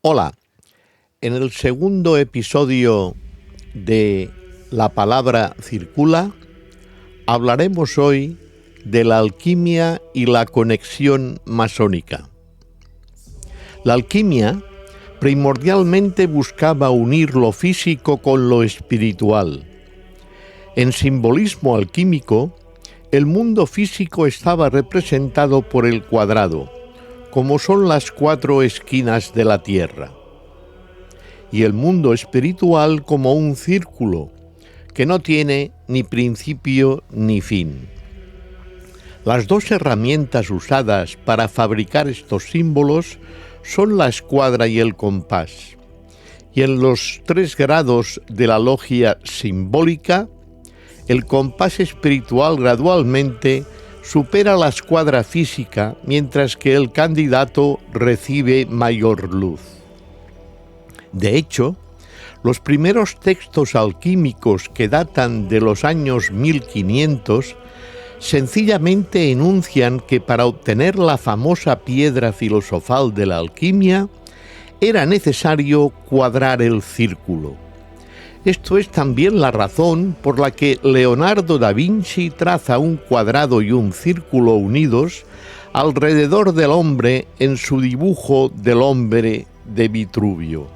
Hola, en el segundo episodio de La Palabra Circula, hablaremos hoy de la alquimia y la conexión masónica. La alquimia primordialmente buscaba unir lo físico con lo espiritual. En simbolismo alquímico, el mundo físico estaba representado por el cuadrado, como son las 4 esquinas de la Tierra, y el mundo espiritual como un círculo que no tiene ni principio ni fin. Las dos herramientas usadas para fabricar estos símbolos son la escuadra y el compás, y en los 3 grados de la logia simbólica, el compás espiritual gradualmente supera la escuadra física, mientras que el candidato recibe mayor luz. De hecho, los primeros textos alquímicos que datan de los años 1500 sencillamente enuncian que para obtener la famosa piedra filosofal de la alquimia era necesario cuadrar el círculo. Esto es también la razón por la que Leonardo da Vinci traza un cuadrado y un círculo unidos alrededor del hombre en su dibujo del hombre de Vitruvio.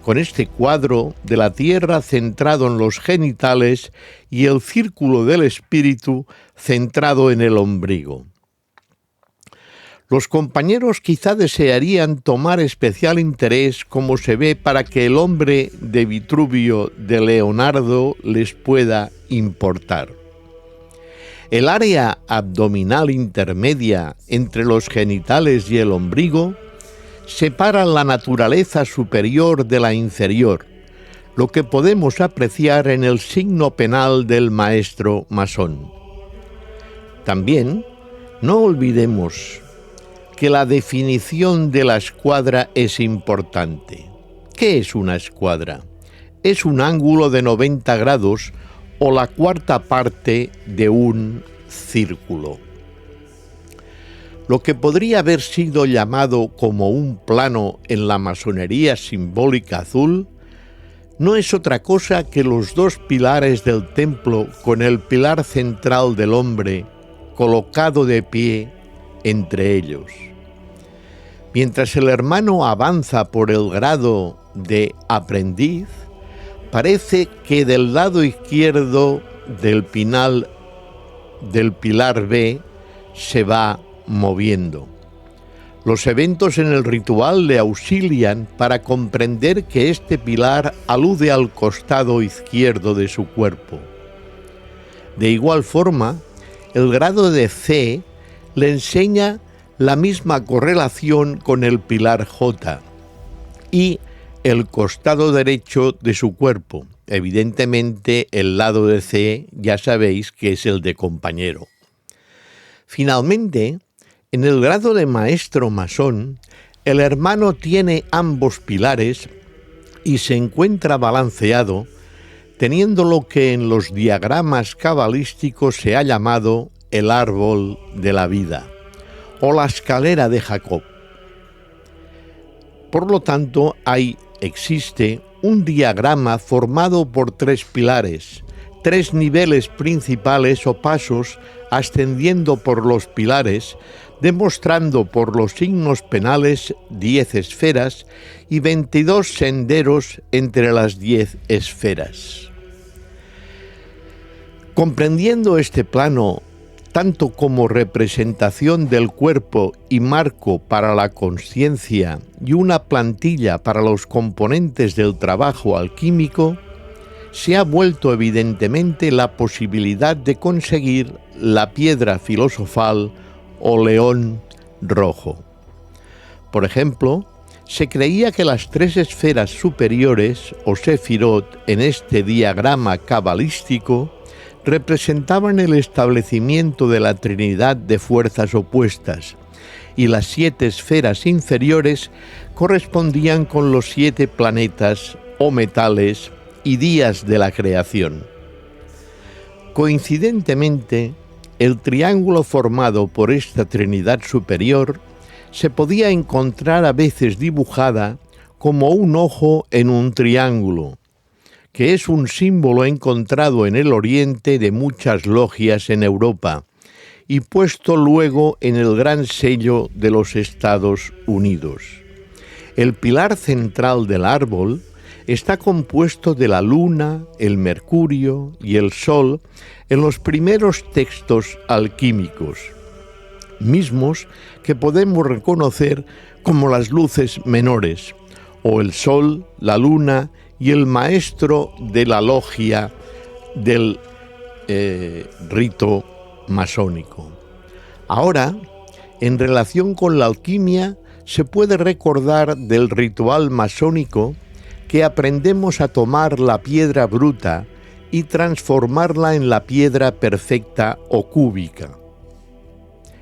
Con este cuadro de la Tierra centrado en los genitales y el círculo del espíritu centrado en el ombligo. Los compañeros quizá desearían tomar especial interés, como se ve, para que el hombre de Vitruvio de Leonardo les pueda importar. El área abdominal intermedia entre los genitales y el ombligo separa la naturaleza superior de la inferior, lo que podemos apreciar en el signo penal del maestro masón. También, no olvidemos que la definición de la escuadra es importante. ¿Qué es una escuadra? Es un ángulo de 90 grados o la cuarta parte de un círculo. Lo que podría haber sido llamado como un plano en la masonería simbólica azul no es otra cosa que los 2 pilares del templo con el pilar central del hombre colocado de pie entre ellos. Mientras el hermano avanza por el grado de aprendiz, parece que del lado izquierdo del pilar B se va moviendo. Los eventos en el ritual le auxilian para comprender que este pilar alude al costado izquierdo de su cuerpo. De igual forma, el grado de C le enseña la misma correlación con el pilar J y el costado derecho de su cuerpo. Evidentemente, el lado de C ya sabéis que es el de compañero. Finalmente, en el grado de maestro masón, el hermano tiene ambos pilares y se encuentra balanceado, teniendo lo que en los diagramas cabalísticos se ha llamado el árbol de la vida o la escalera de Jacob. Por lo tanto, existe un diagrama formado por 3 pilares, 3 niveles principales o pasos ascendiendo por los pilares, demostrando por los signos penales 10 esferas y 22 senderos entre las 10 esferas. Comprendiendo este plano tanto como representación del cuerpo y marco para la consciencia y una plantilla para los componentes del trabajo alquímico, se ha vuelto evidentemente la posibilidad de conseguir la piedra filosofal o león rojo. Por ejemplo, se creía que las 3 esferas superiores o sefirot en este diagrama cabalístico representaban el establecimiento de la trinidad de fuerzas opuestas y las 7 esferas inferiores correspondían con los 7 planetas o metales y días de la creación. Coincidentemente, el triángulo formado por esta trinidad superior se podía encontrar a veces dibujada como un ojo en un triángulo, que es un símbolo encontrado en el Oriente de muchas logias en Europa y puesto luego en el gran sello de los Estados Unidos. El pilar central del árbol está compuesto de la luna, el mercurio y el sol en los primeros textos alquímicos, mismos que podemos reconocer como las luces menores, o el sol, la luna y el maestro de la logia del rito masónico. Ahora, en relación con la alquimia, se puede recordar del ritual masónico que aprendemos a tomar la piedra bruta y transformarla en la piedra perfecta o cúbica.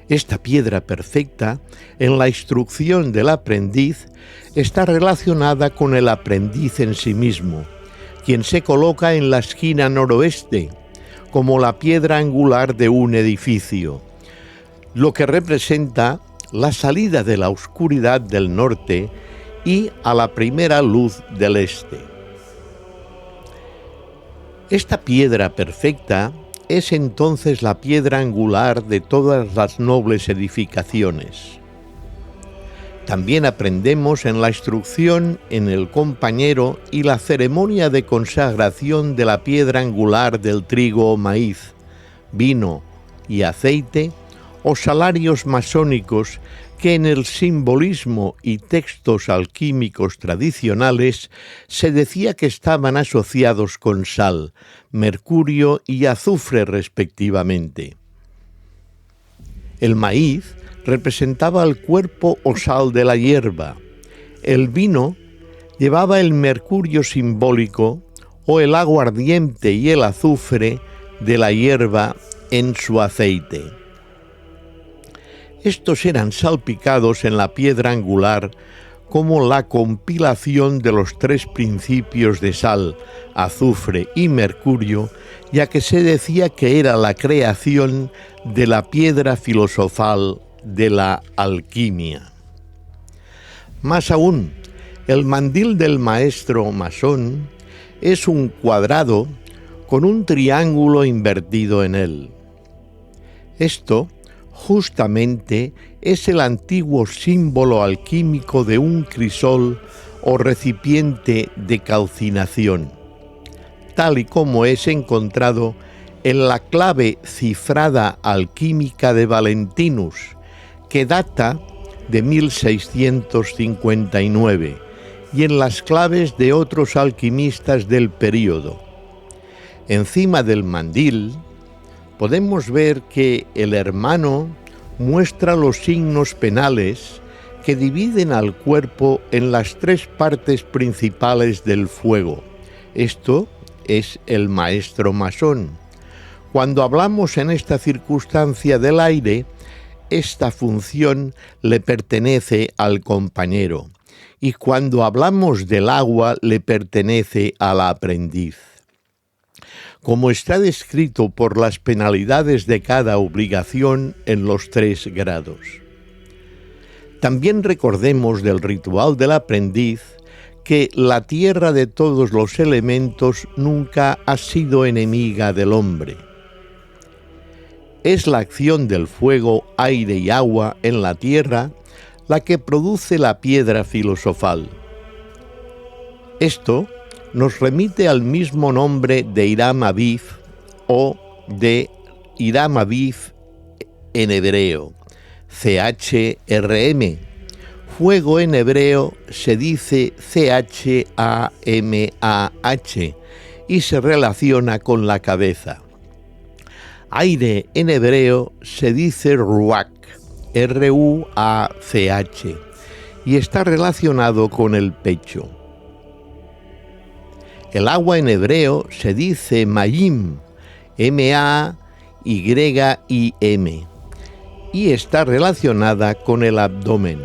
Esta piedra perfecta, en la instrucción del aprendiz, está relacionada con el aprendiz en sí mismo, quien se coloca en la esquina noroeste, como la piedra angular de un edificio, lo que representa la salida de la oscuridad del norte y a la primera luz del este. Esta piedra perfecta es entonces la piedra angular de todas las nobles edificaciones. También aprendemos en la instrucción en el compañero y la ceremonia de consagración de la piedra angular del trigo o maíz, vino y aceite, o salarios masónicos que en el simbolismo y textos alquímicos tradicionales se decía que estaban asociados con sal, mercurio y azufre respectivamente. El maíz representaba el cuerpo o sal de la hierba, el vino llevaba el mercurio simbólico o el aguardiente y el azufre de la hierba en su aceite. Estos eran salpicados en la piedra angular como la compilación de los tres principios de sal, azufre y mercurio, ya que se decía que era la creación de la piedra filosofal de la alquimia. Más aún, el mandil del maestro masón es un cuadrado con un triángulo invertido en él. Esto justamente es el antiguo símbolo alquímico de un crisol o recipiente de calcinación, tal y como es encontrado en la clave cifrada alquímica de Valentinus, que data de 1659, y en las claves de otros alquimistas del período. Encima del mandil podemos ver que el hermano muestra los signos penales que dividen al cuerpo en las tres partes principales del fuego. Esto es el maestro masón. Cuando hablamos en esta circunstancia del aire, esta función le pertenece al compañero, y cuando hablamos del agua le pertenece al aprendiz. Como está descrito por las penalidades de cada obligación en los 3 grados. También recordemos del ritual del aprendiz que la tierra de todos los elementos nunca ha sido enemiga del hombre. Es la acción del fuego, aire y agua en la tierra la que produce la piedra filosofal. Esto nos remite al mismo nombre de Hiram Aviv o de Hiram Aviv en hebreo, CHRM. Fuego en hebreo se dice CHAMAH y se relaciona con la cabeza. Aire en hebreo se dice Ruach, RUACH, y está relacionado con el pecho. El agua en hebreo se dice Mayim, M-A-Y-I-M, y está relacionada con el abdomen.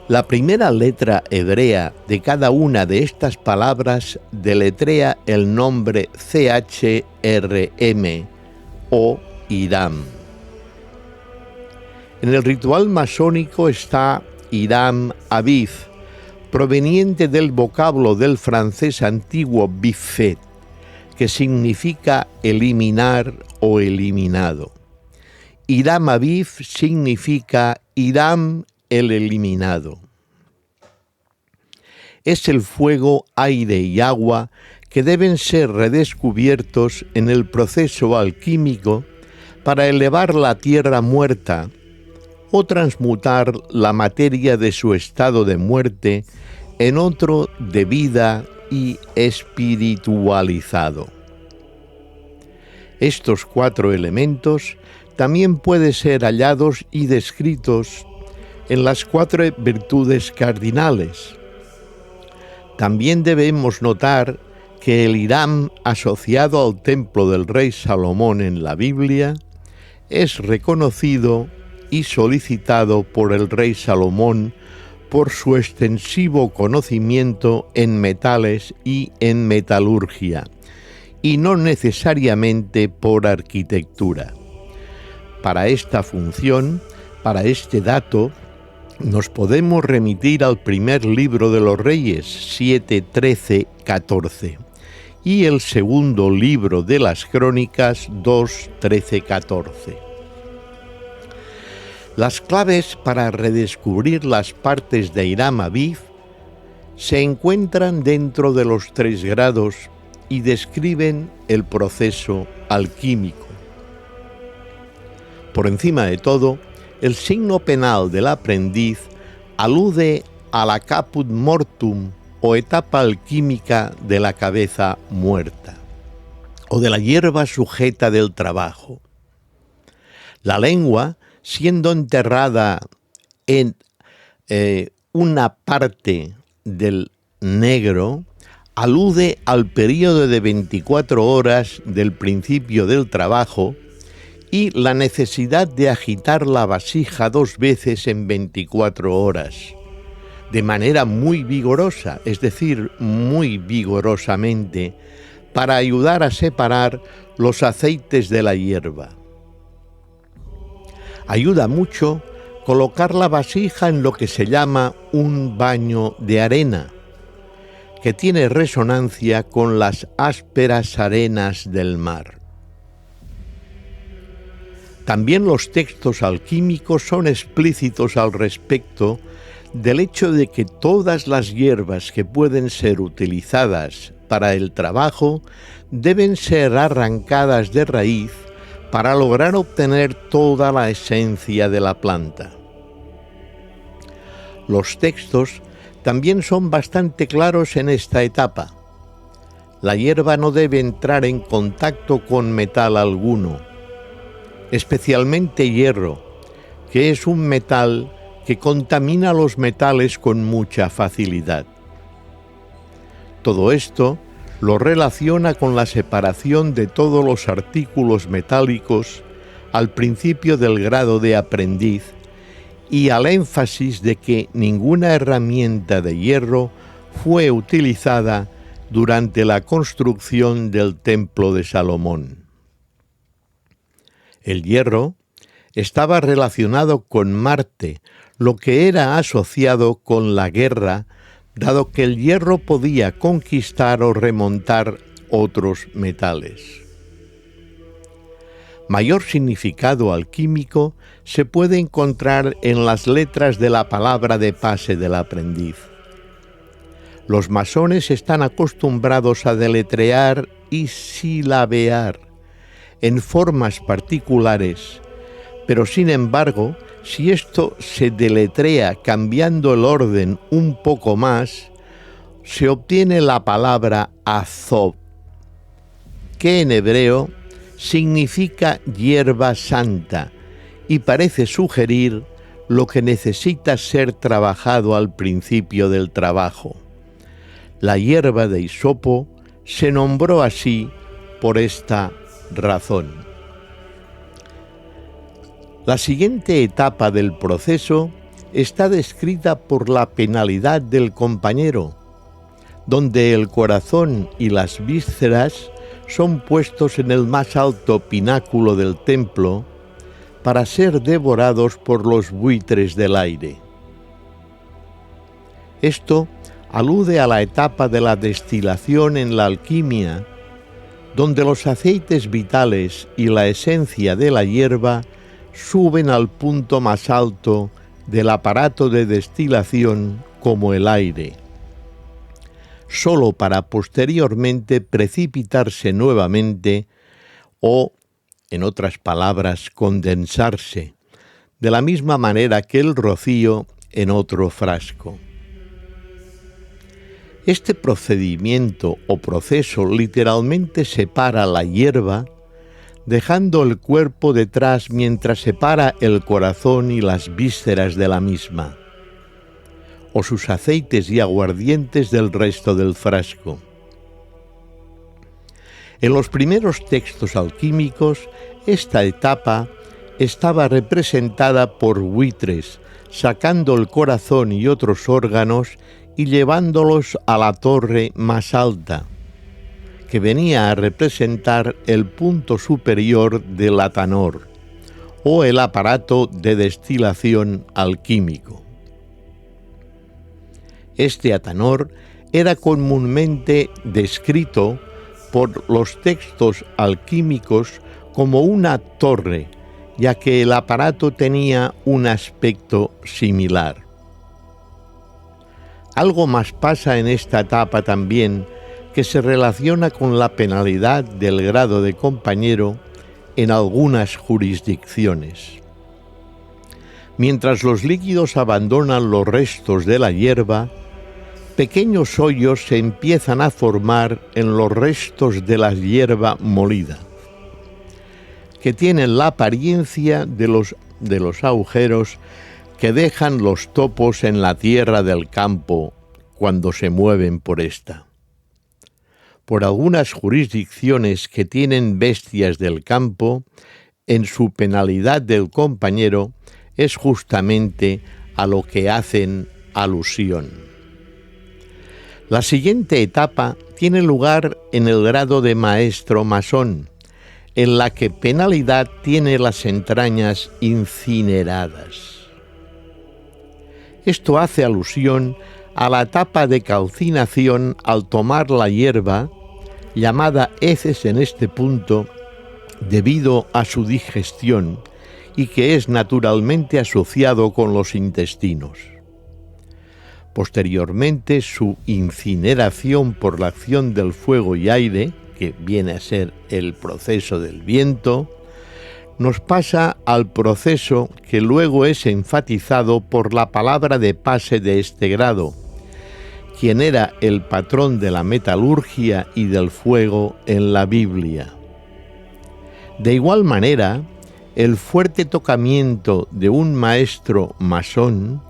La primera letra hebrea de cada una de estas palabras deletrea el nombre CHRM o Hiram. En el ritual masónico está Hiram Aviv, proveniente del vocablo del francés antiguo bifet, que significa eliminar o eliminado. Hiram Aviv significa Hiram el eliminado. Es el fuego, aire y agua que deben ser redescubiertos en el proceso alquímico para elevar la tierra muerta o transmutar la materia de su estado de muerte en otro de vida y espiritualizado. Estos 4 elementos también pueden ser hallados y descritos en las 4 virtudes cardinales. También debemos notar que el Hiram asociado al templo del rey Salomón en la Biblia es reconocido y solicitado por el rey Salomón por su extensivo conocimiento en metales y en metalurgia, y no necesariamente por arquitectura. Para esta función, para este dato, nos podemos remitir al primer libro de los Reyes, 7, 13, 14, y el segundo libro de las Crónicas, 2, 13, 14. Las claves para redescubrir las partes de Hiram Aviv se encuentran dentro de los 3 grados y describen el proceso alquímico. Por encima de todo, el signo penal del aprendiz alude a la caput mortum o etapa alquímica de la cabeza muerta o de la hierba sujeta del trabajo. La lengua, siendo enterrada en una parte del negro, alude al período de 24 horas del principio del trabajo y la necesidad de agitar la vasija 2 veces en 24 horas, de manera muy vigorosa, es decir, muy vigorosamente, para ayudar a separar los aceites de la hierba. Ayuda mucho colocar la vasija en lo que se llama un baño de arena, que tiene resonancia con las ásperas arenas del mar. También los textos alquímicos son explícitos al respecto del hecho de que todas las hierbas que pueden ser utilizadas para el trabajo deben ser arrancadas de raíz para lograr obtener toda la esencia de la planta. Los textos también son bastante claros en esta etapa. La hierba no debe entrar en contacto con metal alguno, especialmente hierro, que es un metal que contamina los metales con mucha facilidad. Todo esto lo relaciona con la separación de todos los artículos metálicos al principio del grado de aprendiz y al énfasis de que ninguna herramienta de hierro fue utilizada durante la construcción del templo de Salomón. El hierro estaba relacionado con Marte, lo que era asociado con la guerra, dado que el hierro podía conquistar o remontar otros metales. Mayor significado alquímico se puede encontrar en las letras de la palabra de pase del aprendiz. Los masones están acostumbrados a deletrear y silabear en formas particulares, pero sin embargo, si esto se deletrea cambiando el orden un poco más, se obtiene la palabra azob, que en hebreo significa hierba santa y parece sugerir lo que necesita ser trabajado al principio del trabajo. La hierba de hisopo se nombró así por esta razón. La siguiente etapa del proceso está descrita por la penalidad del compañero, donde el corazón y las vísceras son puestos en el más alto pináculo del templo, para ser devorados por los buitres del aire. Esto alude a la etapa de la destilación en la alquimia, donde los aceites vitales y la esencia de la hierba suben al punto más alto del aparato de destilación como el aire, solo para posteriormente precipitarse nuevamente o, en otras palabras, condensarse, de la misma manera que el rocío en otro frasco. Este procedimiento o proceso literalmente separa la hierba, dejando el cuerpo detrás mientras separa el corazón y las vísceras de la misma, o sus aceites y aguardientes del resto del frasco. En los primeros textos alquímicos, esta etapa estaba representada por buitres, sacando el corazón y otros órganos y llevándolos a la torre más alta, que venía a representar el punto superior del atanor, o el aparato de destilación alquímico. Este atanor era comúnmente descrito por los textos alquímicos como una torre, ya que el aparato tenía un aspecto similar. Algo más pasa en esta etapa también, que se relaciona con la penalidad del grado de compañero en algunas jurisdicciones. Mientras los líquidos abandonan los restos de la hierba, pequeños hoyos se empiezan a formar en los restos de la hierba molida, que tienen la apariencia de los agujeros que dejan los topos en la tierra del campo cuando se mueven por esta. Por algunas jurisdicciones que tienen bestias del campo, en su penalidad del compañero es justamente a lo que hacen alusión. La siguiente etapa tiene lugar en el grado de maestro masón, en la que penalidad tiene las entrañas incineradas. Esto hace alusión a la etapa de calcinación al tomar la hierba, llamada heces en este punto, debido a su digestión y que es naturalmente asociado con los intestinos. Posteriormente, su incineración por la acción del fuego y aire, que viene a ser el proceso del viento, nos pasa al proceso que luego es enfatizado por la palabra de Pase de este grado, quien era el patrón de la metalurgia y del fuego en la Biblia. De igual manera, el fuerte tocamiento de un maestro masón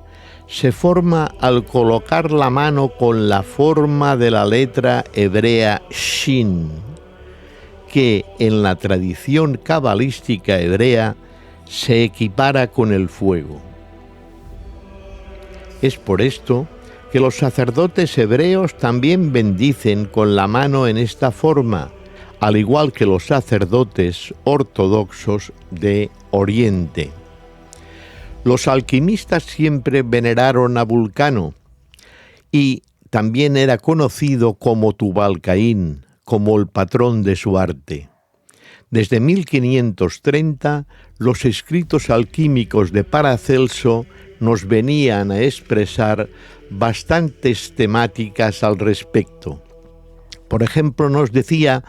se forma al colocar la mano con la forma de la letra hebrea Shin, que en la tradición cabalística hebrea se equipara con el fuego. Es por esto que los sacerdotes hebreos también bendicen con la mano en esta forma, al igual que los sacerdotes ortodoxos de Oriente. Los alquimistas siempre veneraron a Vulcano y también era conocido como Tubal-Caín, como el patrón de su arte. Desde 1530, los escritos alquímicos de Paracelso nos venían a expresar bastantes temáticas al respecto. Por ejemplo, nos decía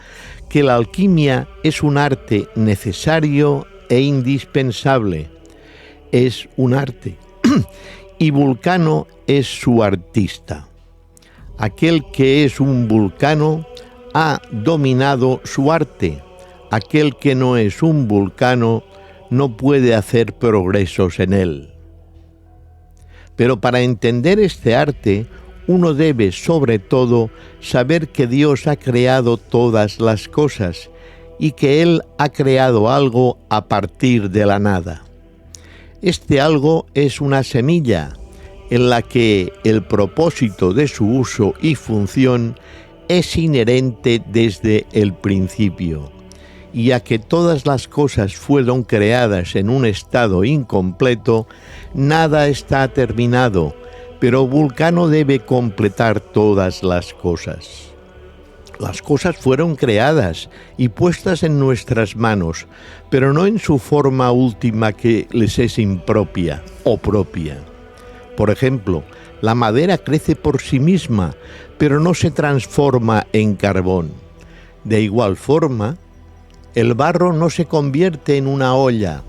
que la alquimia es un arte necesario e indispensable. Es un arte y Vulcano es su artista. Aquel que es un Vulcano ha dominado su arte. Aquel que no es un Vulcano no puede hacer progresos en él. Pero para entender este arte, uno debe sobre todo saber que Dios ha creado todas las cosas y que Él ha creado algo a partir de la nada. Este algo es una semilla en la que el propósito de su uso y función es inherente desde el principio, y a que todas las cosas fueron creadas en un estado incompleto, nada está terminado, pero Vulcano debe completar todas las cosas. Las cosas fueron creadas y puestas en nuestras manos, pero no en su forma última que les es impropia o propia. Por ejemplo, la madera crece por sí misma, pero no se transforma en carbón. De igual forma, el barro no se convierte en una olla.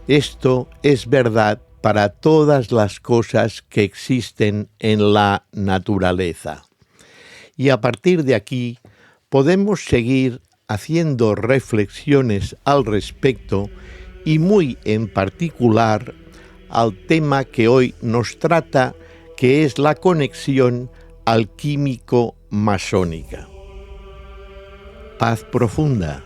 Esto es verdad para todas las cosas que existen en la naturaleza. Y a partir de aquí podemos seguir haciendo reflexiones al respecto y muy en particular al tema que hoy nos trata, que es la conexión alquímico-masónica. Paz profunda.